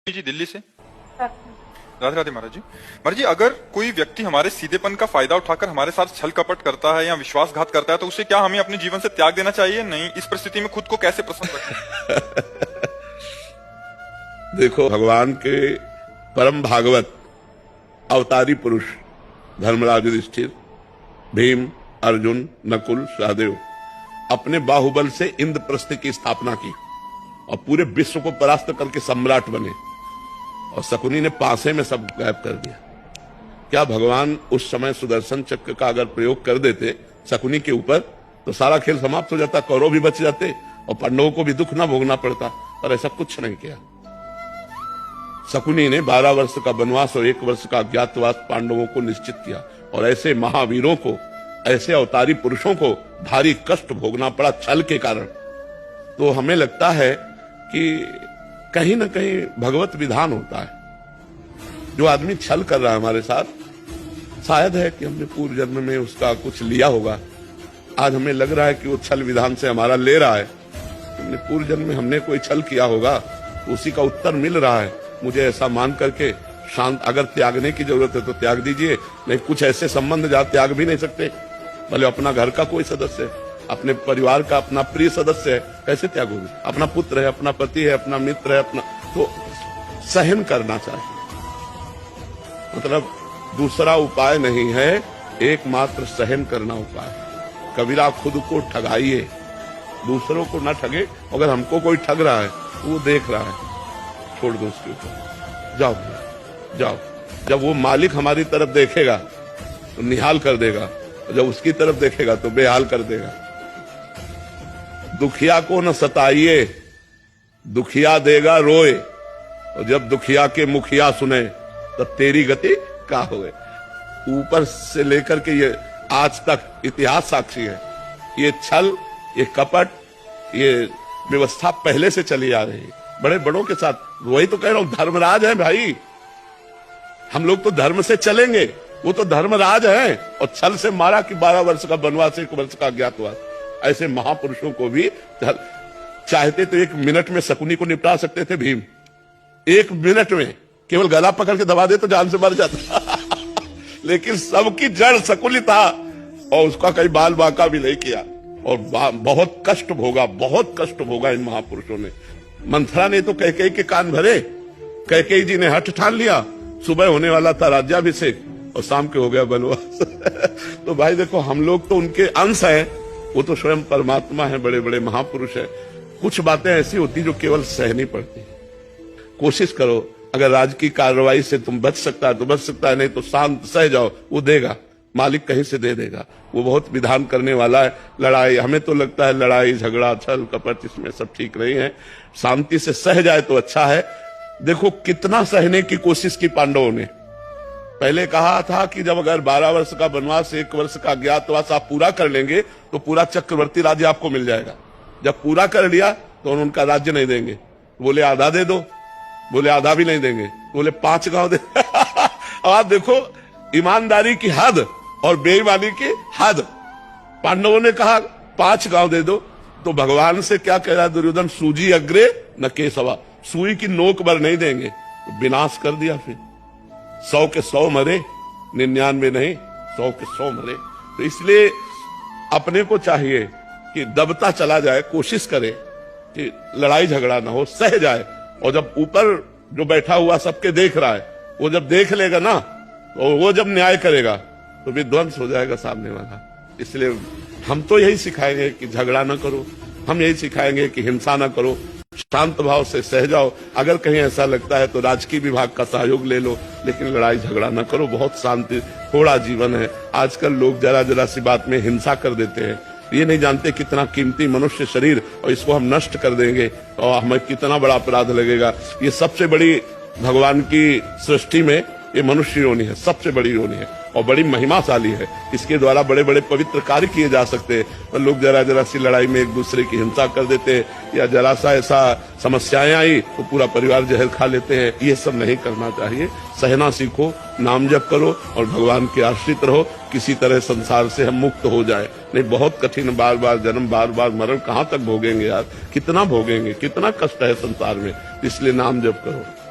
जी दिल्ली से। राधे राधे महाराज जी। महाराज जी, अगर कोई व्यक्ति हमारे सीधेपन का फायदा उठाकर हमारे साथ छल कपट करता है या विश्वासघात करता है तो उसे क्या हमें अपने जीवन से त्याग देना चाहिए? नहीं, इस परिस्थिति में खुद को कैसे प्रसन्न रखें? देखो, भगवान के परम भागवत अवतारी पुरुष धर्मराज युधिष्ठिर, भीम, अर्जुन, नकुल, सहदेव अपने बाहुबल से इंद्रप्रस्थ की स्थापना की और पूरे विश्व को परास्त करके सम्राट बने, और शकुनी ने पासे में सब गायब कर दिया। क्या भगवान उस समय सुदर्शन चक्र का अगर प्रयोग कर देते शकुनी के ऊपर तो सारा खेल समाप्त हो जाता, कौरव भी बच जाते और पांडवों को भी दुख ना भोगना पड़ता, पर ऐसा कुछ नहीं किया। शकुनी ने 12 वर्ष का वनवास और 1 वर्ष का अज्ञातवास पांडवों को निश्चित किया, और ऐसे महावीरों को, ऐसे अवतारी पुरुषों को भारी कष्ट भोगना पड़ा छल के कारण। तो हमें लगता है कि कहीं ना कहीं भगवत विधान होता है। जो आदमी छल कर रहा है हमारे साथ, शायद है कि हमने पूर्व जन्म में उसका कुछ लिया होगा। आज हमें लग रहा है कि वो छल विधान से हमारा ले रहा है। हमने पूर्व जन्म में हमने कोई छल किया होगा, तो उसी का उत्तर मिल रहा है। मुझे ऐसा मान करके शांत, अगर त्यागने की जरूरत है तो त्याग दीजिए, नहीं कुछ ऐसे संबंध जहां त्याग भी नहीं सकते। भले अपना घर का कोई सदस्य, अपने परिवार का अपना प्रिय सदस्य है, कैसे त्यागोगे? अपना पुत्र है, अपना पति है, अपना मित्र है, अपना, तो सहन करना चाहिए। मतलब दूसरा उपाय नहीं है, एकमात्र सहन करना उपाय। कबीरा खुद को ठगाइए, दूसरों को ना ठगे। अगर हमको कोई ठग रहा है तो वो देख रहा है, छोड़ दो उसके ऊपर, जाओ जाओ। जब वो मालिक हमारी तरफ देखेगा तो निहाल कर देगा, जब उसकी तरफ देखेगा तो बेहाल कर देगा। दुखिया को न सताइए, दुखिया देगा रोए, और जब दुखिया के मुखिया सुने तब तेरी गति क्या होए। ऊपर से लेकर के ये आज तक इतिहास साक्षी है। ये छल, ये कपट, ये व्यवस्था पहले से चली आ रही है बड़े बड़ों के साथ। वही तो कह रहा हूं, धर्मराज है भाई। हम लोग तो धर्म से चलेंगे, वो तो धर्मराज है। और छल से मारा कि 12 वर्ष का वनवास, 1 वर्ष का अज्ञातवास। ऐसे महापुरुषों को भी चाहते तो 1 मिनट में शकुनी को निपटा सकते थे भीम। 1 मिनट में केवल गला पकड़ के दबा दे तो जान से मर जाता। लेकिन सबकी जड़ शकुनी था, और उसका कई बाल बांका भी नहीं किया, और बहुत कष्ट भोगा, बहुत कष्ट भोगा इन महापुरुषों ने। मंथरा ने तो कैकेयी के कान भरे। कैकेयी जी ने हठ ठान लिया, सुबह होने वाला था राज्याभिषेक और शाम के हो गया वनवास। तो भाई देखो, हम लोग तो उनके अंश हैं, वो तो स्वयं परमात्मा है, बड़े बड़े महापुरुष है। कुछ बातें ऐसी होती जो केवल सहनी पड़ती। कोशिश करो, अगर राज की कार्रवाई से तुम बच सकता है तो बच सकता है, नहीं तो शांत सह जाओ, वो देगा, मालिक कहीं से दे देगा। वो बहुत विधान करने वाला है। लड़ाई, हमें तो लगता है लड़ाई झगड़ा छल कपट इसमें सब ठीक नहीं है। शांति से सह जाए तो अच्छा है। देखो कितना सहने की कोशिश की पांडवों ने। पहले कहा था कि जब अगर 12 वर्ष का वनवास, 1 वर्ष का अज्ञातवास आप पूरा कर लेंगे तो पूरा चक्रवर्ती राज्य आपको मिल जाएगा। जब पूरा कर लिया तो उनका राज्य नहीं देंगे। बोले आधा दे दो, बोले आधा भी नहीं देंगे, बोले 5 गांव दे। आप देखो ईमानदारी की हद और बेईमानी की हद। पांडवों ने कहा 5 गांव दे दो, तो भगवान से क्या कह रहा है दुर्योधन? सूजी अग्रे न केसवा, सुई की नोक भर नहीं देंगे। तो विनाश कर दिया। फिर 100 के 100 मरे, 99 नहीं, 100 के 100 मरे। तो इसलिए अपने को चाहिए कि दबता चला जाए, कोशिश करे कि लड़ाई झगड़ा ना हो, सह जाए। और जब ऊपर जो बैठा हुआ सबके देख रहा है, वो जब देख लेगा ना, तो वो जब न्याय करेगा तो विध्वंस हो जाएगा सामने वाला। इसलिए हम तो यही सिखाएंगे कि झगड़ा ना करो, हम यही सिखाएंगे कि हिंसा ना करो, शांत भाव से सह जाओ। अगर कहीं ऐसा लगता है तो राजकीय विभाग का सहयोग ले लो, लेकिन लड़ाई झगड़ा ना करो। बहुत शांति थोड़ा जीवन है। आजकल लोग जरा जरा सी बात में हिंसा कर देते हैं। ये नहीं जानते कितना कीमती मनुष्य शरीर, और इसको हम नष्ट कर देंगे और हमें कितना बड़ा अपराध लगेगा। ये सबसे बड़ी भगवान की सृष्टि में ये मनुष्य योनि है, सबसे बड़ी योनि है और बड़ी महिमाशाली है। इसके द्वारा बड़े बड़े पवित्र कार्य किए जा सकते हैं। और लोग जरा जरा सी लड़ाई में एक दूसरे की हिंसा कर देते हैं, या जरा सा ऐसा समस्याएं आई तो पूरा परिवार जहर खा लेते हैं। ये सब नहीं करना चाहिए। सहना सीखो, नाम जप करो और भगवान के आश्रित रहो। किसी तरह संसार से हम मुक्त हो जाए। नहीं बहुत कठिन, बार बार जन्म, बार बार मरण कहाँ तक भोगेंगे यार? कितना भोगेंगे? कितना कष्ट है संसार में। इसलिए नाम जप करो।